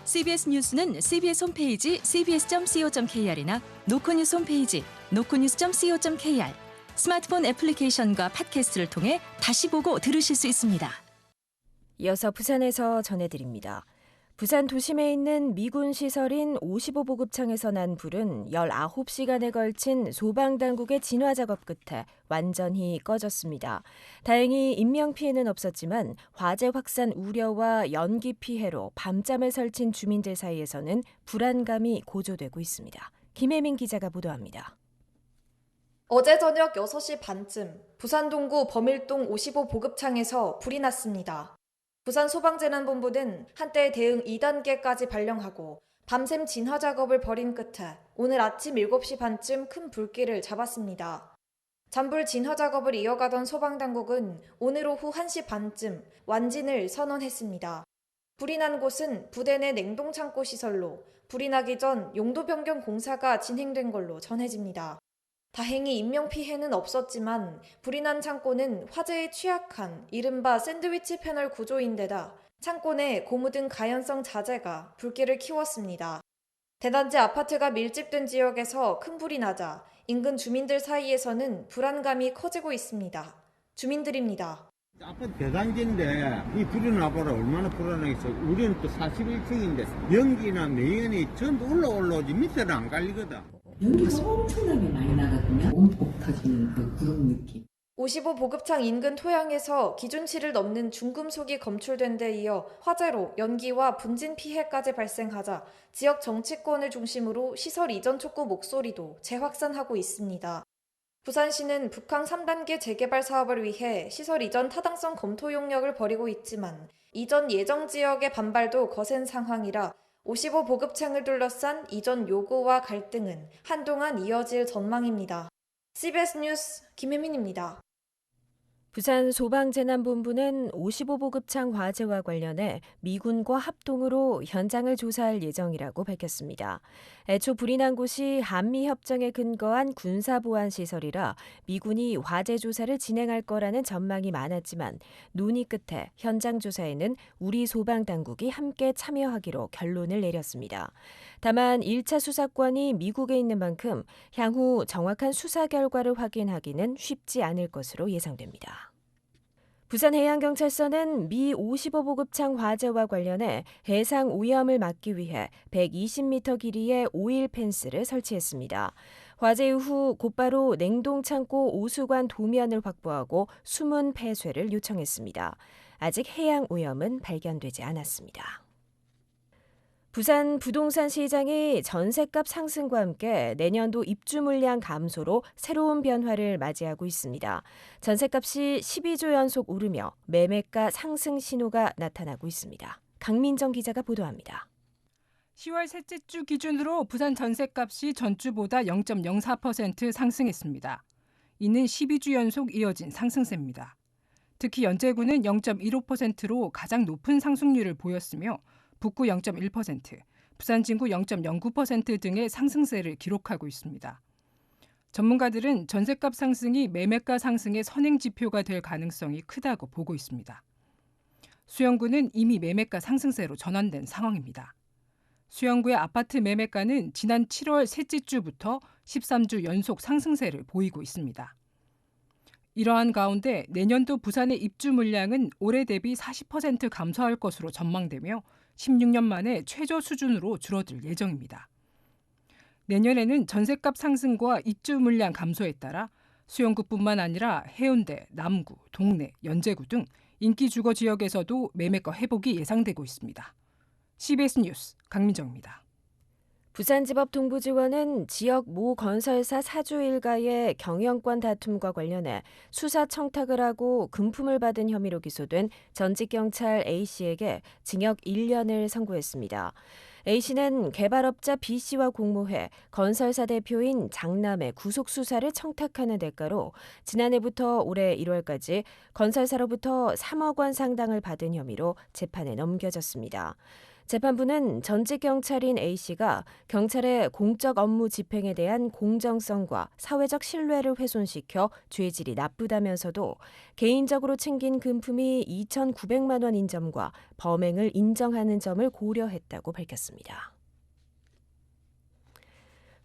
CBS 뉴스는 CBS 홈페이지 cbs.co.kr이나 노코뉴스 홈페이지 노코뉴스.co.kr, 스마트폰 애플리케이션과 팟캐스트를 통해 다시 보고 들으실 수 있습니다. 이어서 부산에서 전해드립니다. 부산 도심에 있는 미군 시설인 55보급창에서 난 불은 19시간에 걸친 소방당국의 진화 작업 끝에 완전히 꺼졌습니다. 다행히 인명피해는 없었지만 화재 확산 우려와 연기 피해로 밤잠을 설친 주민들 사이에서는 불안감이 고조되고 있습니다. 김혜민 기자가 보도합니다. 어제 저녁 6시 반쯤 부산 동구 범일동 55보급창에서 불이 났습니다. 부산 소방재난본부는 한때 대응 2단계까지 발령하고 밤샘 진화 작업을 벌인 끝에 오늘 아침 7시 반쯤 큰 불길을 잡았습니다. 잔불 진화 작업을 이어가던 소방당국은 오늘 오후 1시 반쯤 완진을 선언했습니다. 불이 난 곳은 부대 내 냉동창고 시설로 불이 나기 전 용도 변경 공사가 진행된 걸로 전해집니다. 다행히 인명피해는 없었지만 불이 난 창고는 화재에 취약한 이른바 샌드위치 패널 구조인데다 창고 내 고무 등 가연성 자재가 불길을 키웠습니다. 대단지 아파트가 밀집된 지역에서 큰 불이 나자 인근 주민들 사이에서는 불안감이 커지고 있습니다. 주민들입니다. 아파트 대단지인데 이 불이 나봐라 얼마나 불안하겠어. 우리는 또 41층인데 연기나 매연이 전부 올라오지 밑에는 안 갈리거든. 연기가 엄청나게 많이 나거든요. 온폭 터지는 그런 느낌. 55보급창 인근 토양에서 기준치를 넘는 중금속이 검출된 데 이어 화재로 연기와 분진 피해까지 발생하자 지역 정치권을 중심으로 시설 이전 촉구 목소리도 재확산하고 있습니다. 부산시는 북항 3단계 재개발 사업을 위해 시설 이전 타당성 검토 용역을 벌이고 있지만 이전 예정 지역의 반발도 거센 상황이라 55보급창을 둘러싼 이전 요구와 갈등은 한동안 이어질 전망입니다. CBS 뉴스 김혜민입니다. 부산 소방재난본부는 55보급창 화재와 관련해 미군과 합동으로 현장을 조사할 예정이라고 밝혔습니다. 애초 불이 난 곳이 한미협정에 근거한 군사보안시설이라 미군이 화재 조사를 진행할 거라는 전망이 많았지만 논의 끝에 현장 조사에는 우리 소방당국이 함께 참여하기로 결론을 내렸습니다. 다만 1차 수사권이 미국에 있는 만큼 향후 정확한 수사 결과를 확인하기는 쉽지 않을 것으로 예상됩니다. 부산해양경찰서는 미 55보급창 화재와 관련해 해상 오염을 막기 위해 120m 길이의 오일 펜스를 설치했습니다. 화재 이후 곧바로 냉동창고 오수관 도면을 확보하고 숨은 폐쇄를 요청했습니다. 아직 해양 오염은 발견되지 않았습니다. 부산 부동산 시장이 전셋값 상승과 함께 내년도 입주 물량 감소로 새로운 변화를 맞이하고 있습니다. 전셋값이 12주 연속 오르며 매매가 상승 신호가 나타나고 있습니다. 강민정 기자가 보도합니다. 10월 셋째 주 기준으로 부산 전셋값이 전주보다 0.04% 상승했습니다. 이는 12주 연속 이어진 상승세입니다. 특히 연제구는 0.15%로 가장 높은 상승률을 보였으며 북구 0.1%, 부산 진구 0.09% 등의 상승세를 기록하고 있습니다. 전문가들은 전셋값 상승이 매매가 상승의 선행 지표가 될 가능성이 크다고 보고 있습니다. 수영구는 이미 매매가 상승세로 전환된 상황입니다. 수영구의 아파트 매매가는 지난 7월 셋째 주부터 13주 연속 상승세를 보이고 있습니다. 이러한 가운데 내년도 부산의 입주 물량은 올해 대비 40% 감소할 것으로 전망되며 16년 만에 최저 수준으로 줄어들 예정입니다. 내년에는 전셋값 상승과 입주 물량 감소에 따라 수영구뿐만 아니라 해운대, 남구, 동래, 연제구 등 인기 주거 지역에서도 매매가 회복이 예상되고 있습니다. CBS 뉴스 강민정입니다. 부산지법 동부지원은 지역 모 건설사 사주 일가의 경영권 다툼과 관련해 수사 청탁을 하고 금품을 받은 혐의로 기소된 전직 경찰 A씨에게 징역 1년을 선고했습니다. A씨는 개발업자 B씨와 공모해 건설사 대표인 장남의 구속 수사를 청탁하는 대가로 지난해부터 올해 1월까지 건설사로부터 3억 원 상당을 받은 혐의로 재판에 넘겨졌습니다. 재판부는 전직 경찰인 A씨가 경찰의 공적 업무 집행에 대한 공정성과 사회적 신뢰를 훼손시켜 죄질이 나쁘다면서도 개인적으로 챙긴 금품이 2,900만 원인 점과 범행을 인정하는 점을 고려했다고 밝혔습니다.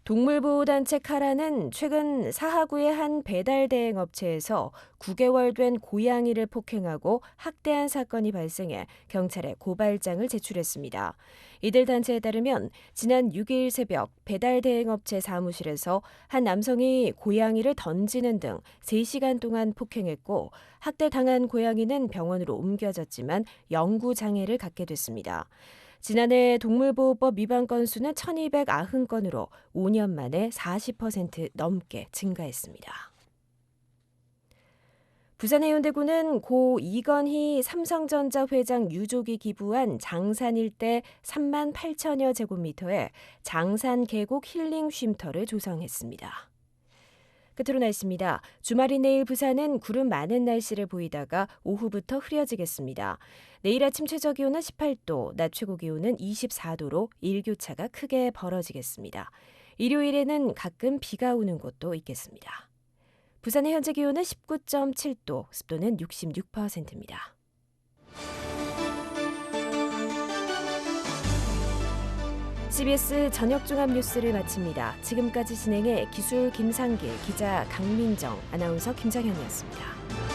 동물보호단체 카라는 최근 사하구의 한 배달 대행 업체에서 9개월 된 고양이를 폭행하고 학대한 사건이 발생해 경찰에 고발장을 제출했습니다. 이들 단체에 따르면 지난 6일 새벽 배달 대행 업체 사무실에서 한 남성이 고양이를 던지는 등 3시간 동안 폭행했고 학대당한 고양이는 병원으로 옮겨졌지만 영구 장애를 갖게 됐습니다. 지난해 동물보호법 위반 건수는 1,290건으로 5년 만에 40% 넘게 증가했습니다. 부산해운대구는 고 이건희 삼성전자 회장 유족이 기부한 장산 일대 3만 8천여 제곱미터의 장산 계곡 힐링 쉼터를 조성했습니다. 끝으로 날씨입니다. 주말인 내일 부산은 구름 많은 날씨를 보이다가 오후부터 흐려지겠습니다. 내일 아침 최저기온은 18도, 낮 최고기온은 24도로 일교차가 크게 벌어지겠습니다. 일요일에는 가끔 비가 오는 곳도 있겠습니다. 부산의 현재 기온은 19.7도, 습도는 66%입니다. CBS 저녁 종합 뉴스를 마칩니다. 지금까지 진행해 기술 김상길, 기자 강민정, 아나운서 김정현이었습니다.